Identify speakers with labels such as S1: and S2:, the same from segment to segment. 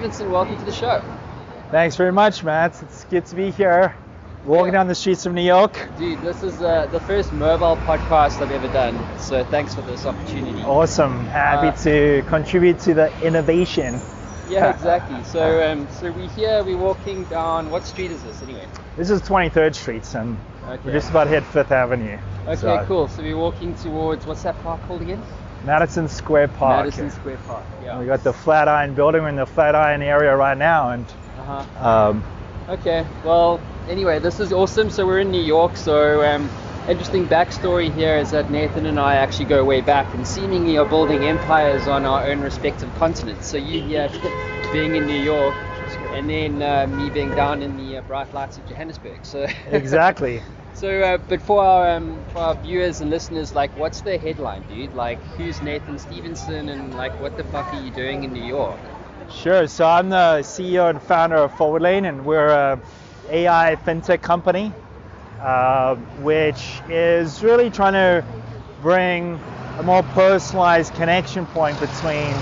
S1: Stevenson, welcome to the show.
S2: Thanks very much, Matt. It's good to be here, walking down the streets of New York.
S1: Dude, this is the first mobile podcast I've ever done, so thanks for this opportunity.
S2: Awesome. Happy to contribute to the innovation.
S1: Yeah, exactly. So we're walking down, what street is this anyway?
S2: This is 23rd Street, and we're just about to hit 5th Avenue.
S1: Okay, cool. So we're walking towards, what's that park called again?
S2: Madison Square Park.
S1: Madison Square Park, yeah.
S2: We got the Flatiron building. We're in the Flatiron area right now, and
S1: okay, well, anyway, this is awesome. So we're in New York. So interesting backstory here is that Nathan and I actually go way back and seemingly are building empires on our own respective continents. So you here being in New York, and then me being down in the bright lights of Johannesburg. So
S2: exactly.
S1: So, but for our viewers and listeners, like, what's the headline, dude? Like, who's Nathan Stevenson, and like, what the fuck are you doing in New York?
S2: Sure. So I'm the CEO and founder of ForwardLane, and we're a AI fintech company, which is really trying to bring a more personalized connection point between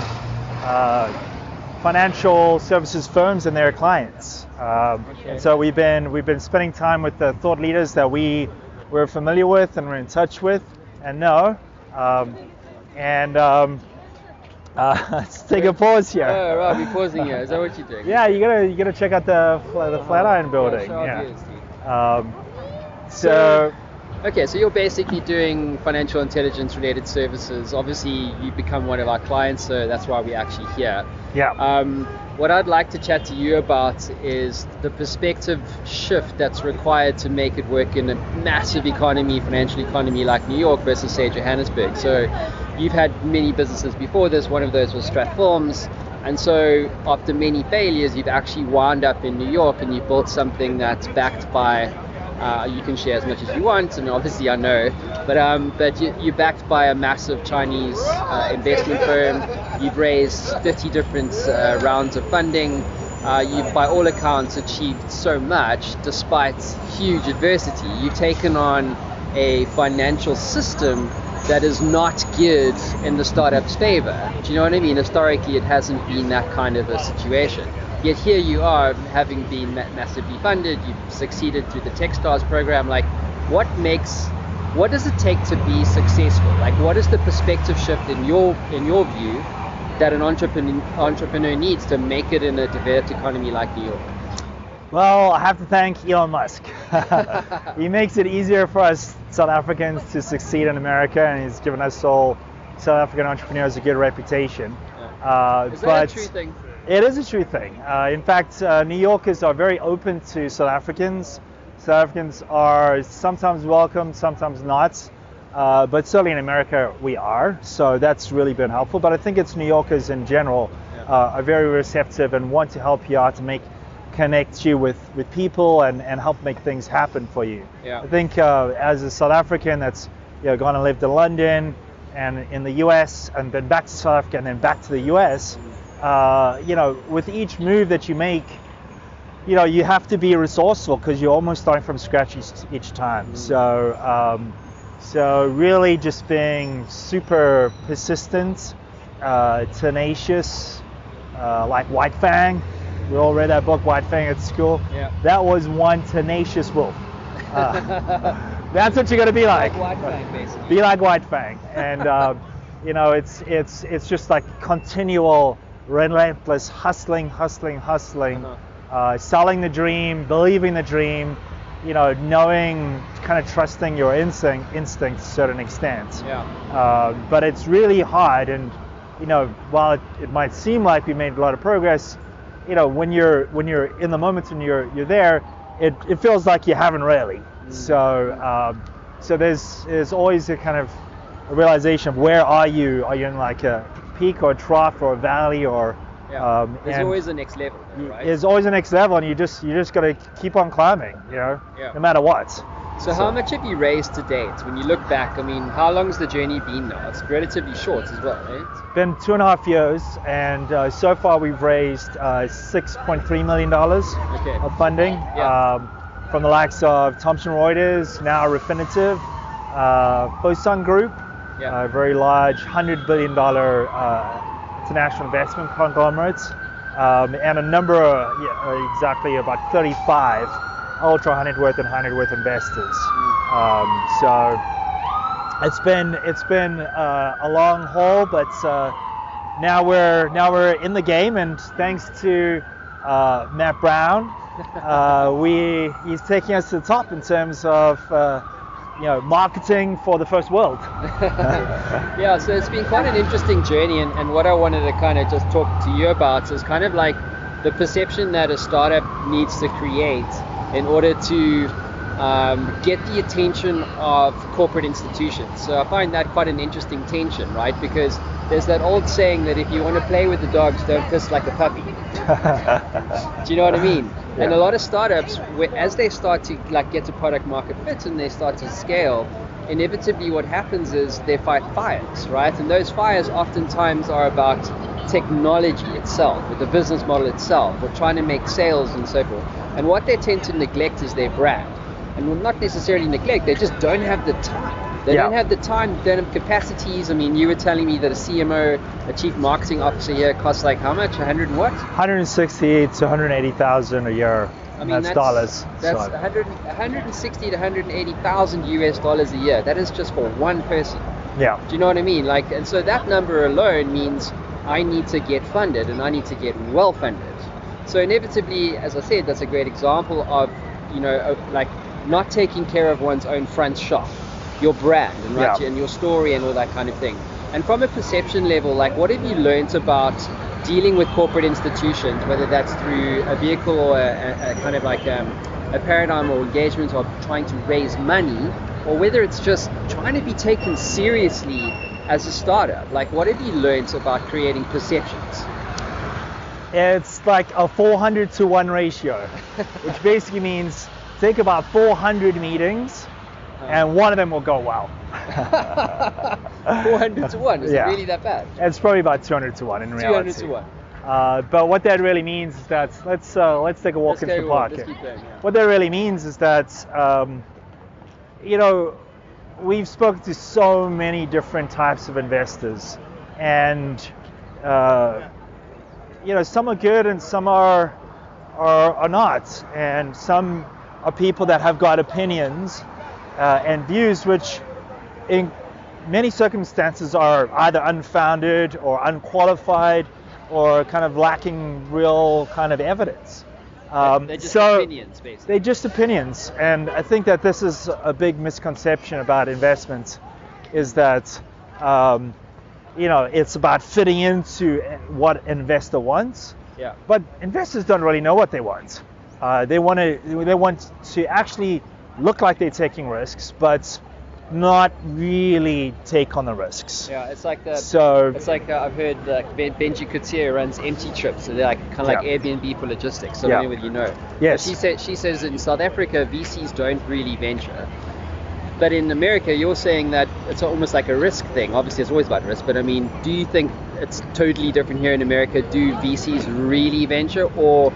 S2: financial services firms and their clients. And so we've been spending time with the thought leaders that we're familiar with and we're in touch with and know. Let's take a pause here.
S1: Oh, right, we're pausing here. Is that what you're doing?
S2: Yeah, you gotta check out the Flatiron building.
S1: Okay, so you're basically doing financial intelligence related services. Obviously, you become one of our clients, so that's why we're actually here.
S2: Yeah.
S1: What I'd like to chat to you about is the perspective shift that's required to make it work in a massive economy, financial economy like New York versus, say, Johannesburg. So you've had many businesses before this. One of those was Stratforms. And so after many failures, you've actually wound up in New York and you built something that's backed by, you can share as much as you want, and obviously I know, but you're backed by a massive Chinese investment firm. You've raised 30 different rounds of funding. You've, by all accounts, achieved so much despite huge adversity. You've taken on a financial system that is not geared in the startup's favor. Do you know what I mean? Historically, it hasn't been that kind of a situation. Yet here you are, having been massively funded. You've succeeded through the Techstars program. Like, what does it take to be successful? Like, what is the perspective shift in your view that an entrepreneur needs to make it in a developed economy like New York?
S2: Well, I have to thank Elon Musk. He makes it easier for us South Africans to succeed in America, and he's given us all South African entrepreneurs a good reputation.
S1: Is that a true thing?
S2: It is a true thing. In fact, New Yorkers are very open to South Africans. South Africans are sometimes welcome, sometimes not. But certainly in America, we are. So that's really been helpful. But I think it's New Yorkers in general are very receptive and want to help you out to connect you with people and help make things happen for you.
S1: Yeah.
S2: I think as a South African that's gone and lived in London and in the US and then back to South Africa and then back to the US, with each move that you make, you have to be resourceful because you're almost starting from scratch each time. So really just being super persistent, tenacious, like White Fang. We all read that book, White Fang, at school.
S1: Yeah.
S2: That was one tenacious wolf. That's what you're going to be like.
S1: White Fang, basically.
S2: Be like White Fang. And, it's just like continual, relentless hustling, selling the dream, believing the dream, knowing, kind of trusting your instincts to a certain extent.
S1: Yeah.
S2: But it's really hard, and while it might seem like we made a lot of progress, when you're in the moment and you're there, it feels like you haven't really. So there's always a kind of a realization of where are you? Are you in like a peak or a trough or a valley or?
S1: There's always a next level, right?
S2: There's always a next level, and you just got to keep on climbing, no matter what.
S1: So how much have you raised to date? When you look back, I mean, how long's the journey been now? It's relatively short as well, right?
S2: It's been 2.5 years, and so far we've raised $6.3 million of funding from the likes of Thomson Reuters, now Refinitiv, Fosun Group, a very large $100 billion international investment conglomerates, and a number of, exactly about 35 ultra high net worth and high net worth investors. So it's been a long haul, but now we're in the game, and thanks to Matt Brown, he's taking us to the top in terms of marketing for the first world.
S1: Yeah, so it's been quite an interesting journey, and what I wanted to kind of just talk to you about is kind of like the perception that a startup needs to create in order to get the attention of corporate institutions. So I find that quite an interesting tension, right? Because there's that old saying that if you want to play with the dogs, don't piss like a puppy. Do you know what I mean? Yeah. And a lot of startups, as they start to get to product market fit and they start to scale, inevitably what happens is they fight fires, right? And those fires oftentimes are about technology itself, or the business model itself, or trying to make sales and so forth. And what they tend to neglect is their brand. And well, not necessarily neglect, they just don't have the time. They don't have the time, they don't have capacities. I mean, you were telling me that a CMO, a chief marketing officer here, costs like how much? 100 and what?
S2: 160 to 180,000 a year.
S1: I mean, that's dollars. That's 160 to 180,000 US dollars a year. That is just for one person.
S2: Yeah.
S1: Do you know what I mean? And so that number alone means I need to get funded, and I need to get well funded. So inevitably, as I said, that's a great example of, not taking care of one's own front shop, your brand, and and your story and all that kind of thing. And from a perception level, what have you learned about dealing with corporate institutions, whether that's through a vehicle or a kind of a paradigm or engagement of trying to raise money, or whether it's just trying to be taken seriously as a startup? What have you learned about creating perceptions?
S2: It's like a 400 to 1 ratio, which basically means take about 400 meetings and one of them will go well.
S1: 400 to 1, is it really that bad?
S2: It's probably about 200 to 1 in reality.
S1: 200 to 1.
S2: But what that really means is that, let's take a walk into the park.
S1: Let's keep going, yeah.
S2: What that really means is that, we've spoken to so many different types of investors, and some are good and some are not, and some are people that have got opinions and views which in many circumstances are either unfounded or unqualified or kind of lacking real kind of evidence.
S1: They're just opinions, basically.
S2: They're just opinions, and I think that this is a big misconception about investment, is that it's about fitting into what an investor wants.
S1: Yeah.
S2: But investors don't really know what they want. They want to actually look like they're taking risks, but not really take on the risks.
S1: Yeah, it's like I've heard Benji Couture runs empty trips, so they're kind of like Airbnb for logistics. So I don't know whether you know.
S2: Yes.
S1: She says in South Africa VCs don't really venture, but in America you're saying that it's almost like a risk thing. Obviously it's always about risk, but I mean, do you think it's totally different here in America? Do VCs really venture, or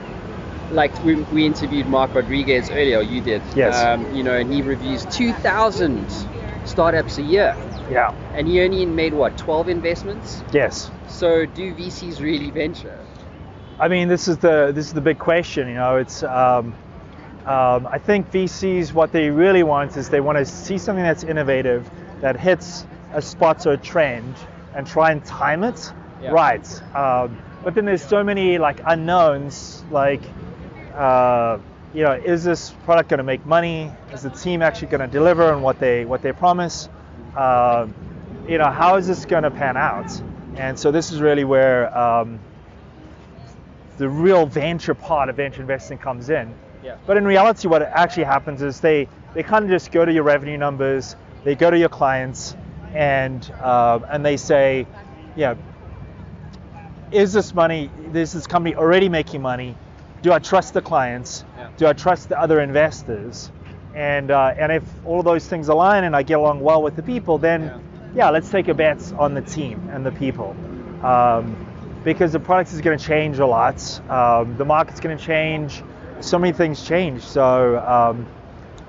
S1: we interviewed Mark Rodriguez earlier, you did.
S2: Yes.
S1: And he reviews 2,000 startups a year.
S2: Yeah.
S1: And he only made 12 investments?
S2: Yes.
S1: So do VCs really venture?
S2: I mean, this is the big question. It's I think VCs, what they really want is they want to see something that's innovative, that hits a spot or a trend, and try and time it right. But then there's so many unknowns, is this product going to make money? Is the team actually going to deliver on what they promise? How is this going to pan out? And so this is really where the real venture part of venture investing comes in.
S1: Yeah.
S2: But in reality, what actually happens is they kind of just go to your revenue numbers, they go to your clients, and they say, is this company already making money? Do I trust the clients?
S1: Yeah.
S2: Do I trust the other investors? And if all of those things align and I get along well with the people, then let's take a bet on the team and the people. Because the product is going to change a lot. The market's going to change. So many things change. So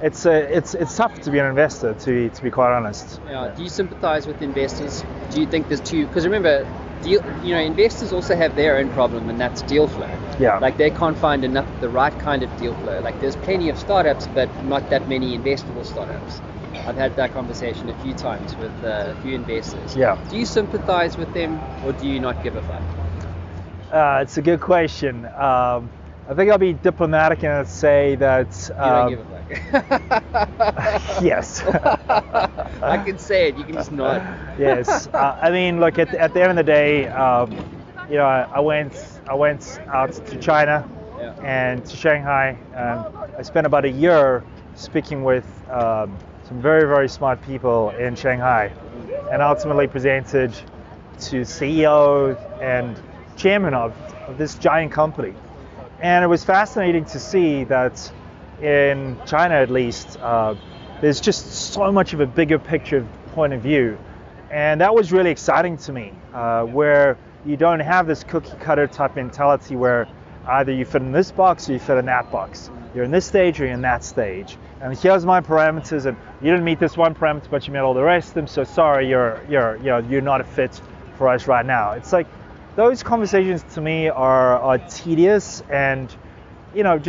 S2: it's tough to be an investor, to be quite honest.
S1: Yeah. Do you sympathize with investors? Do you think there's two? Because remember, investors also have their own problem, and that's deal flow.
S2: Yeah.
S1: Like they can't find the right kind of deal flow. Like there's plenty of startups, but not that many investable startups. I've had that conversation a few times with a few investors.
S2: Yeah.
S1: Do you sympathize with them, or do you not give a fuck?
S2: It's a good question. I think I'll be diplomatic and say that
S1: You don't give a fuck.
S2: yes.
S1: I can say it. You can just nod.
S2: Yes. I mean, look, at the end of the day, I went out to China and to Shanghai, and I spent about a year speaking with some very, very smart people in Shanghai, and ultimately presented to CEO and chairman of this giant company. And it was fascinating to see that in China, at least, there's just so much of a bigger picture point of view. And that was really exciting to me, where you don't have this cookie cutter type mentality where either you fit in this box or you fit in that box. You're in this stage or you're in that stage. And here's my parameters, and you didn't meet this one parameter, but you met all the rest of them. So sorry, you're not a fit for us right now. It's like those conversations to me are tedious, and they don't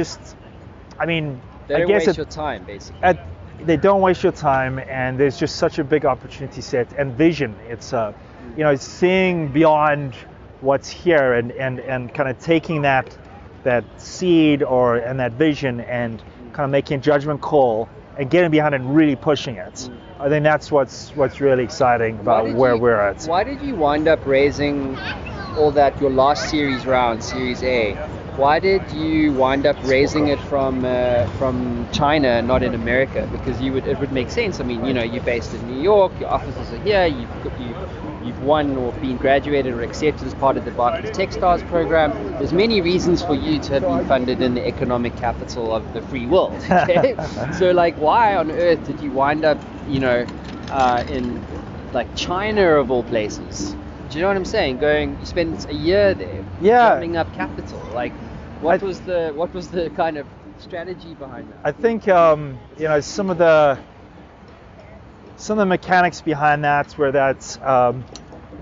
S2: waste
S1: your time, basically.
S2: They don't waste your time, and there's just such a big opportunity set and vision. It's seeing beyond what's here and kind of taking that seed and that vision and kind of making a judgment call and getting behind it and really pushing it. I think that's what's really exciting about where we're at.
S1: Why did you wind up raising all that, your last series round, Series A? Why did you wind up raising it from China, not in America? Because it would make sense. I mean, you're based in New York, your offices are here, you've won or been graduated or accepted as part of the Barclays Techstars program. There's many reasons for you to have been funded in the economic capital of the free world. Okay? So why on earth did you wind up, in China of all places? Do you know what I'm saying? You spent a year there, building up capital. What was the kind of strategy behind that?
S2: I think some of the mechanics behind that were that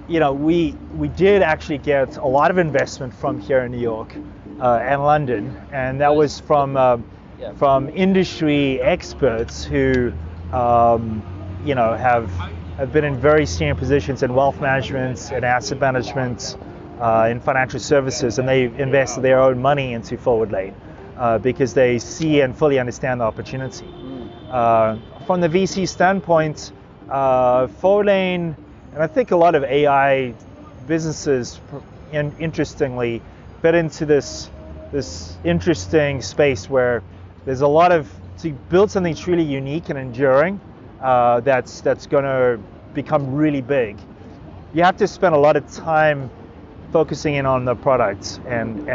S2: we did actually get a lot of investment from here in New York and London, and that was from industry experts who have been in very senior positions in wealth management and asset management, in financial services, and they invested their own money into ForwardLane because they see and fully understand the opportunity. From the VC standpoint, ForwardLane, and I think a lot of AI businesses, interestingly, fit into this interesting space where there's a lot to build something truly unique and enduring that's going to become really big. You have to spend a lot of time focusing in on the product, and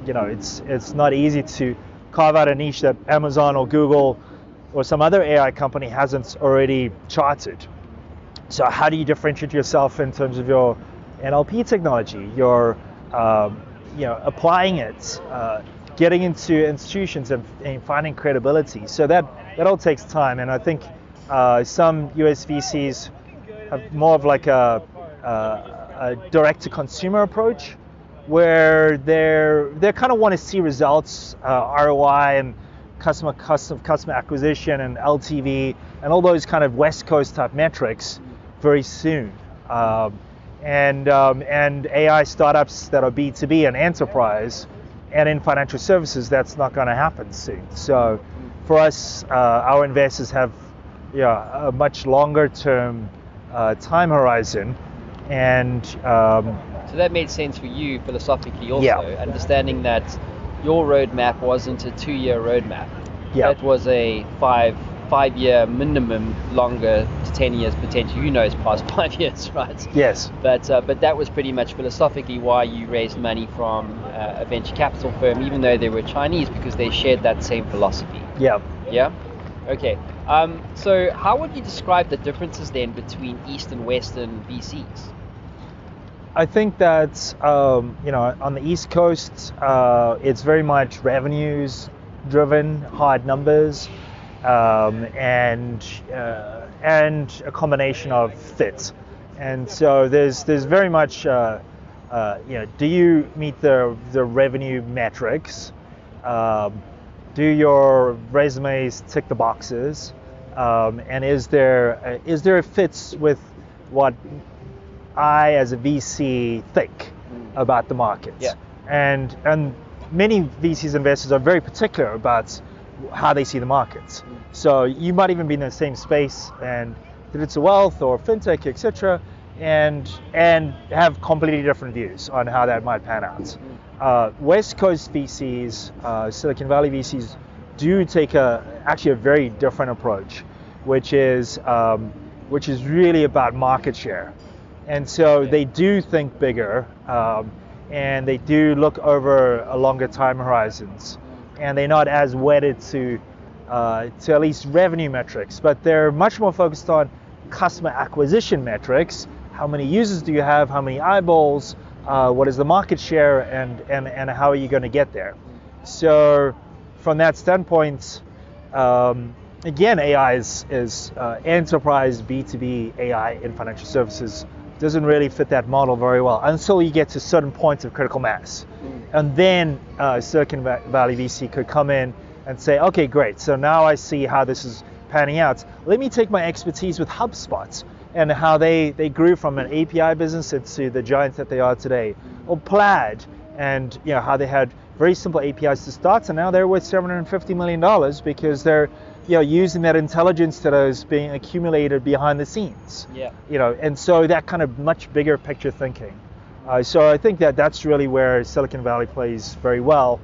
S2: it's not easy to carve out a niche that Amazon or Google or some other AI company hasn't already charted. So how do you differentiate yourself in terms of your NLP technology, your applying it, getting into institutions and finding credibility? So that all takes time, and I think some US VCs have more of a direct-to-consumer approach, where they kind of want to see results, ROI and customer acquisition and LTV and all those kind of West Coast type metrics very soon. And AI startups that are B2B and enterprise and in financial services, that's not going to happen soon. So for us, our investors have a much longer term time horizon, and
S1: so that made sense for you philosophically also, understanding that your roadmap wasn't a 2-year roadmap. That was a five-year minimum, longer to 10 years potential. It's past 5 years, right?
S2: Yes.
S1: But that was pretty much philosophically why you raised money from a venture capital firm, even though they were Chinese, because they shared that same philosophy.
S2: Yeah.
S1: Okay. So how would you describe the differences then between East and Western VCs?
S2: I think that on the East Coast, it's very much revenues driven, hard numbers, and a combination of fit And so there's very much, do you meet the revenue metrics? Do your resumes tick the boxes? And is there a fits with what I as a VC think about the market?
S1: Yeah.
S2: And many VCs investors are very particular about how they see the markets. So you might even be in the same space and digital wealth or fintech, etc., and have completely different views on how that might pan out. West Coast VCs, Silicon Valley VCs, do take actually a very different approach, which is really about market share, and so they do think bigger, and they do look over a longer time horizons, and they're not as wedded to at least revenue metrics, but they're much more focused on customer acquisition metrics. How many users do you have? How many eyeballs? What is the market share? And how are you going to get there? So from that standpoint, again, AI is enterprise B2B AI in financial services doesn't really fit that model very well until you get to certain points of critical mass. And then Silicon Valley VC could come in and say, okay, great, so now I see how this is panning out. Let me take my expertise with HubSpot and how they grew from an API business into the giants that they are today, or Plaid, and how they had very simple APIs to start, and now they're worth $750 million because they're using that intelligence that is being accumulated behind the scenes.
S1: Yeah.
S2: And so that kind of much bigger picture thinking. So I think that's really where Silicon Valley plays very well.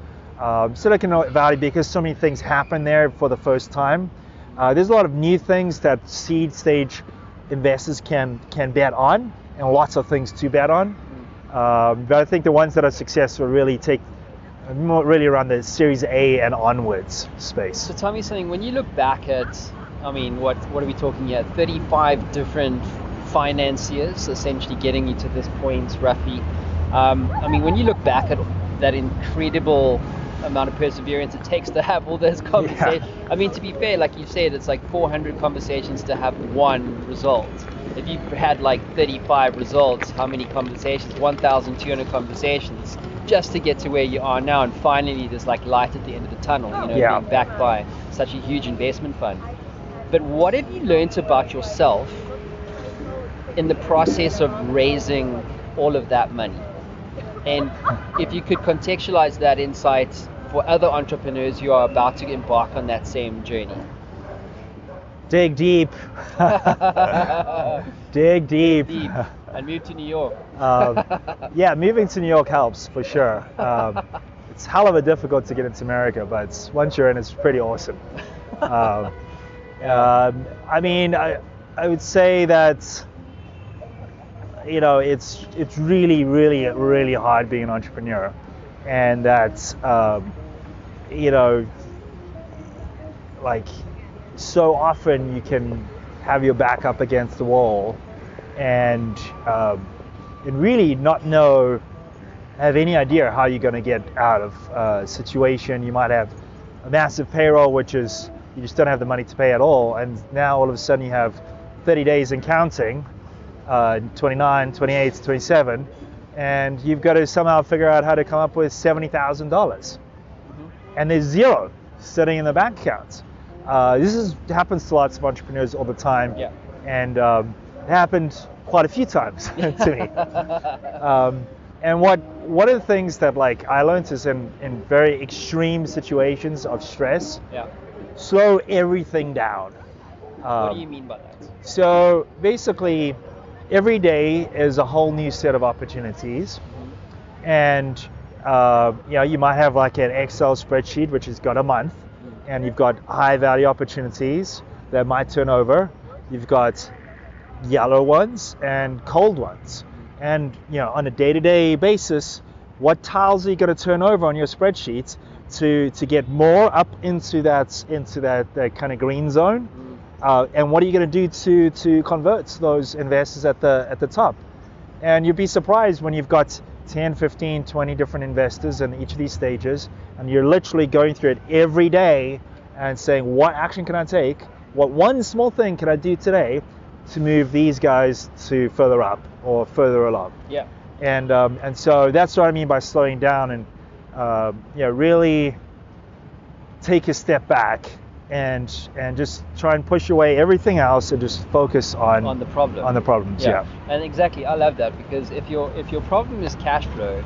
S2: Silicon Valley, because so many things happen there for the first time. There's a lot of new things that seed stage investors can bet on, and lots of things to bet on. But I think the ones that are successful really around the Series A and onwards space.
S1: So tell me something, when you look back at, what are we talking here? 35 different financiers essentially getting you to this point roughly. When you look back at that incredible amount of perseverance it takes to have all those conversations. Yeah. To be fair, like you said, it's like 400 conversations to have one result. If you had like 35 results, how many conversations? 1,200 conversations just to get to where you are now, and finally there's like light at the end of the tunnel, being backed by such a huge investment fund. But what have you learned about yourself in the process of raising all of that money? And if you could contextualize that insight for other entrepreneurs who are about to embark on that same journey.
S2: Dig deep. Dig deep.
S1: And move to New York.
S2: Moving to New York helps for sure. It's hell of a difficult to get into America, but once you're in, it's pretty awesome. I would say that it's really, really, really hard being an entrepreneur, and that so often you can have your back up against the wall and really not have any idea how you're going to get out of a situation. You might have a massive payroll, which is you just don't have the money to pay at all, and now all of a sudden you have 30 days and counting, 29, 28, 27, and you've got to somehow figure out how to come up with $70,000, and there's zero sitting in the bank account. This happens to lots of entrepreneurs all the time, and it happened quite a few times to me. And one of the things that I learned is in very extreme situations of stress, slow everything down.
S1: What do you mean by that?
S2: So basically, every day is a whole new set of opportunities, and you might have like an Excel spreadsheet which has got a month, and you've got high value opportunities that might turn over. You've got yellow ones and cold ones, and on a day-to-day basis, what tiles are you going to turn over on your spreadsheet to get more up into that kind of green zone? And what are you going to do to convert those investors at the top? And you'd be surprised when you've got 10, 15, 20 different investors in each of these stages, and you're literally going through it every day and saying, what action can I take? What one small thing can I do today to move these guys to further up or further along.
S1: Yeah.
S2: And so that's what I mean by slowing down and really take a step back and just try and push away everything else and just focus on
S1: the problem.
S2: On the problems. Yeah.
S1: And exactly, I love that, because if your problem is cash flow,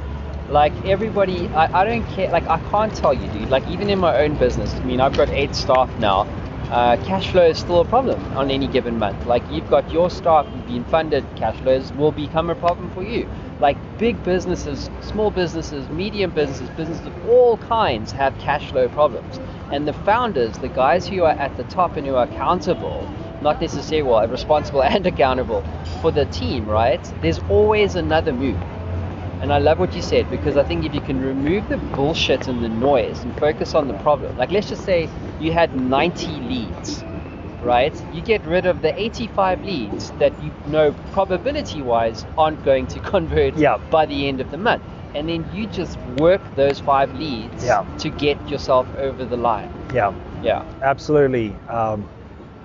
S1: like everybody, I don't care, like I can't tell you, dude, like even in my own business, I mean, I've got 8 staff now. Cash flow is still a problem on any given month. Like you've got your staff being funded, cash flows will become a problem for you. Like big businesses, small businesses, medium businesses, businesses of all kinds have cash flow problems. And the founders, the guys who are at the top and who are accountable, not necessarily responsible and accountable for the team, right? There's always another move. And I love what you said, because I think if you can remove the bullshit and the noise and focus on the problem, like let's just say you had 90 leads, right? You get rid of the 85 leads that you know probability-wise aren't going to convert by the end of the month. And then you just work those 5 leads to get yourself over the line.
S2: Yeah, absolutely.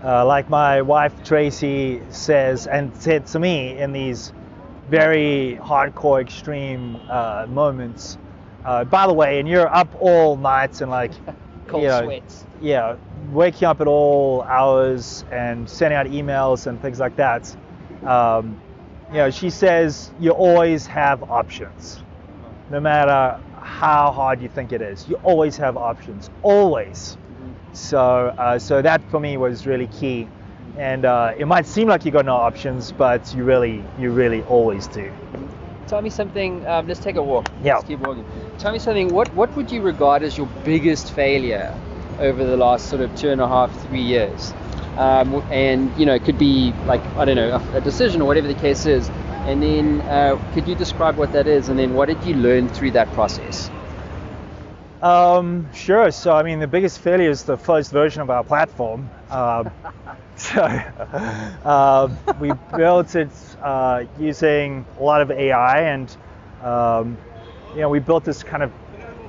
S2: Like my wife Tracy says and said to me in these very hardcore extreme moments, by the way, and you're up all night and like
S1: cold sweats,
S2: waking up at all hours and sending out emails and things like that. She says you always have options, no matter how hard you think it is. You always have options, always. So that for me was really key. And it might seem like you got no options, but you really always do.
S1: Tell me something. Let's take a walk.
S2: Yeah.
S1: Let's keep walking. Tell me something. What would you regard as your biggest failure over the last sort of 2.5, 3 years? And it could be like, I don't know, a decision or whatever the case is. And then could you describe what that is? And then what did you learn through that process?
S2: Sure. So I mean, the biggest failure is the first version of our platform. We built it using a lot of AI, and we built this kind of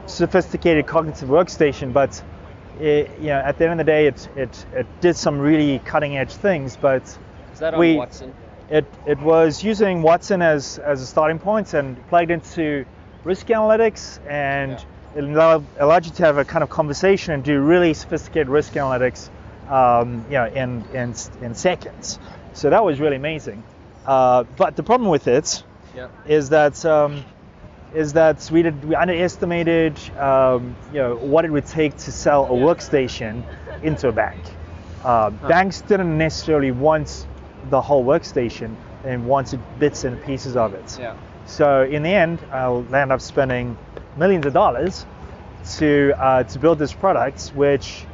S2: sophisticated cognitive workstation. But at the end of the day, it did some really cutting edge things. But
S1: is that on Watson?
S2: It was using Watson as a starting point and plugged into risk analytics, and it allowed you to have a kind of conversation and do really sophisticated risk analytics, in seconds. So that was really amazing. But the problem with it is that we underestimated what it would take to sell a workstation into a bank. Banks didn't necessarily want the whole workstation and wanted bits and pieces of it. So in the end, I'll end up spending millions of dollars to build this product, which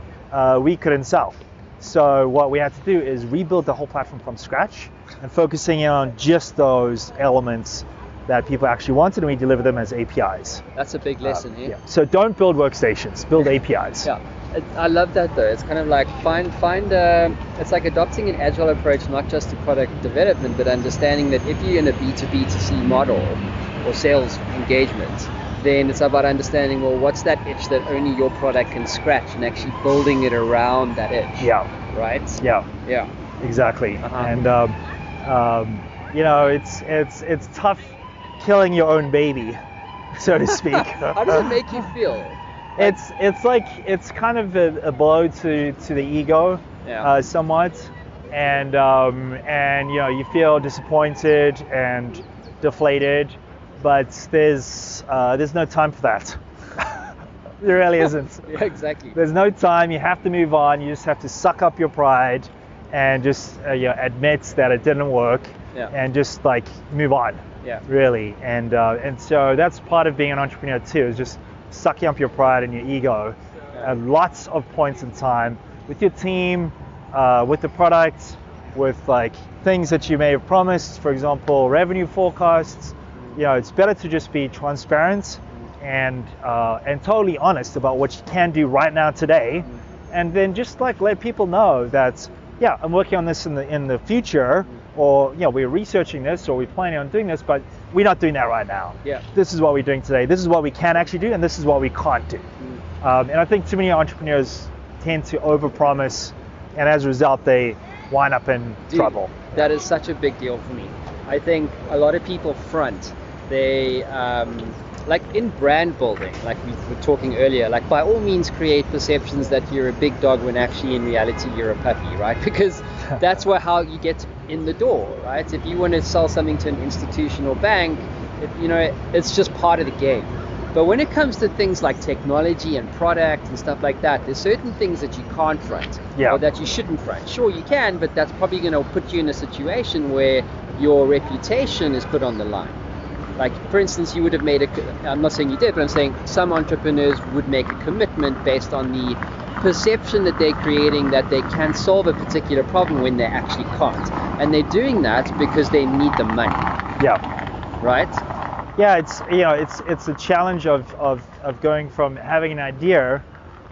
S2: we couldn't sell. So what we had to do is rebuild the whole platform from scratch and focusing on just those elements that people actually wanted, and we deliver them as APIs.
S1: That's a big lesson here.
S2: So don't build workstations, build APIs.
S1: I love that though. It's kind of like it's like adopting an agile approach, not just to product development, but understanding that if you're in a B2B2C model or sales engagement, then it's about understanding, well, what's that itch that only your product can scratch, and actually building it around that itch. Right?
S2: Yeah. Exactly. And it's tough killing your own baby, so to speak.
S1: How does it make you feel?
S2: It's kind of a blow to the ego, somewhat, and you feel disappointed and deflated, but there's no time for that. There really isn't.
S1: Exactly.
S2: There's no time. You have to move on. You just have to suck up your pride and just admit that it didn't work, and just like move on. Really, and so that's part of being an entrepreneur too, is just sucking up your pride and your ego at lots of points in time with your team, with the product, with like things that you may have promised, for example, revenue forecasts. It's better to just be transparent and totally honest about what you can do right now today, and then just like let people know that I'm working on this in the future, or we're researching this, or we're planning on doing this, but we're not doing that right now. This is what we're doing today. This is what we can actually do, and this is what we can't do. And I think too many entrepreneurs tend to overpromise, and as a result, they wind up in trouble.
S1: That is such a big deal for me. I think a lot of people front, they like in brand building, like we were talking earlier, like by all means create perceptions that you're a big dog when actually in reality you're a puppy, right? Because that's how you get in the door, right? If you want to sell something to an institution or bank, it's just part of the game. But when it comes to things like technology and product and stuff like that, there's certain things that you can't front, or that you shouldn't front. Sure, you can, but that's probably going to put you in a situation where your reputation is put on the line. Like, for instance, you would have made I'm not saying you did, but I'm saying some entrepreneurs would make a commitment based on the perception that they're creating that they can solve a particular problem when they actually can't. And they're doing that because they need the money.
S2: Yeah.
S1: Right?
S2: Yeah, it's a challenge of going from having an idea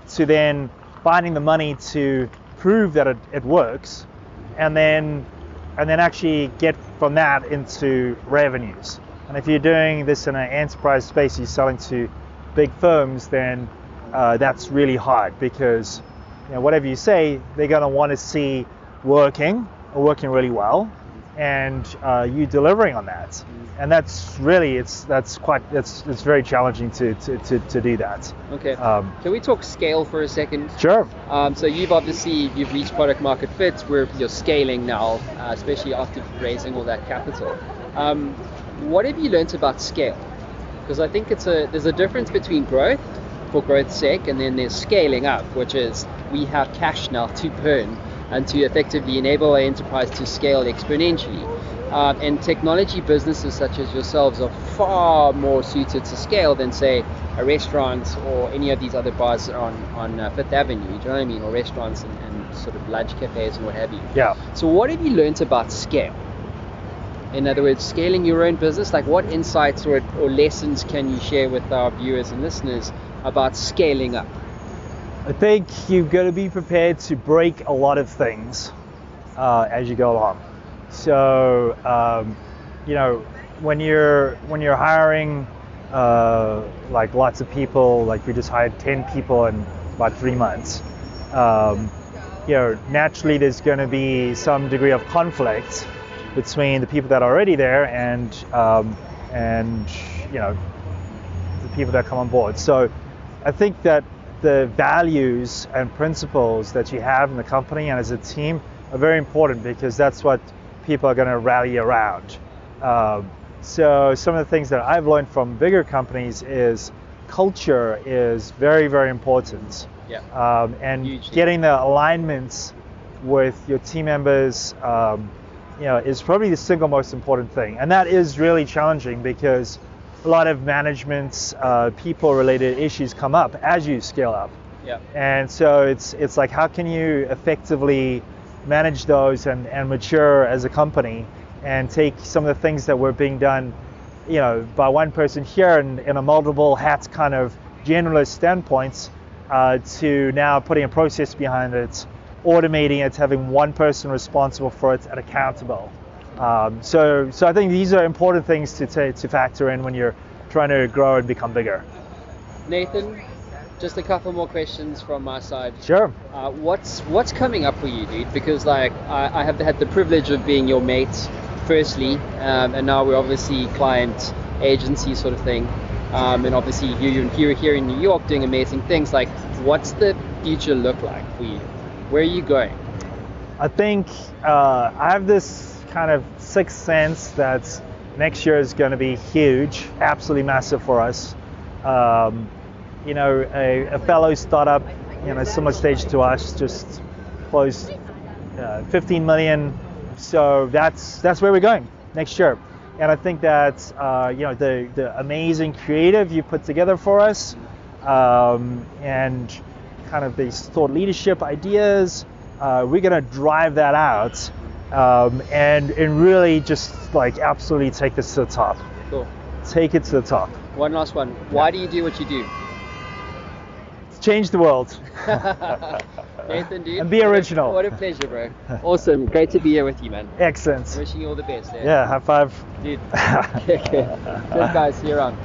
S2: to then finding the money to prove that it works, and then actually get from that into revenues. And if you're doing this in an enterprise space, you're selling to big firms, then that's really hard, because whatever you say, they're going to want to see working really well, and you delivering on that. And that's really it's very challenging to do that.
S1: Okay. Can we talk scale for a second?
S2: Sure.
S1: So you've reached product market fit where you're scaling now, especially after raising all that capital. What have you learned about scale? Because I think there's a difference between growth for growth's sake, and then there's scaling up, which is we have cash now to burn and to effectively enable our enterprise to scale exponentially. And technology businesses such as yourselves are far more suited to scale than, say, a restaurant or any of these other bars on Fifth Avenue, do you know what I mean? Or restaurants and sort of lunch cafes and what have you.
S2: Yeah.
S1: So what have you learned about scale? In other words, scaling your own business, like what insights or lessons can you share with our viewers and listeners about scaling up?
S2: I think you've got to be prepared to break a lot of things as you go along. So, when you're hiring like lots of people, like we just hired 10 people in about 3 months, naturally there's going to be some degree of conflict between the people that are already there and the people that come on board. So I think that the values and principles that you have in the company and as a team are very important, because that's what people are going to rally around. So some of the things that I've learned from bigger companies is culture is very, very important.
S1: Yeah.
S2: And
S1: hugely.
S2: Getting the alignments with your team members is probably the single most important thing. And that is really challenging, because a lot of management, people-related issues come up as you scale up.
S1: Yeah.
S2: And so it's like, how can you effectively manage those and mature as a company, and take some of the things that were being done, by one person here in a multiple hats kind of generalist standpoints, to now putting a process behind it, automating it, having one person responsible for it and accountable. So I think these are important things to factor in when you're trying to grow and become bigger.
S1: Nathan, just a couple more questions from my side.
S2: Sure.
S1: What's coming up for you, dude? Because I have had the privilege of being your mate, firstly, and now we're obviously client agency sort of thing. And obviously you're here in New York doing amazing things. Like, what's the future look like for you? Where are you going?
S2: I think I have this kind of sixth sense that next year is going to be huge, absolutely massive for us. A fellow startup, similar stage to us, just closed 15 million. So that's where we're going next year. And I think that the amazing creative you put together for us, and kind of these thought leadership ideas, we're going to drive that out, and really just like absolutely take this to the top.
S1: Cool.
S2: Take it to the top.
S1: One last one. Why do you do what you do?
S2: Change the world.
S1: Nathan, dude.
S2: And be original.
S1: What a pleasure, bro. Awesome. Great to be here with you, man.
S2: Excellent.
S1: Wishing you all the best.
S2: Yeah, high five.
S1: Dude. Okay. Good guys, see you around.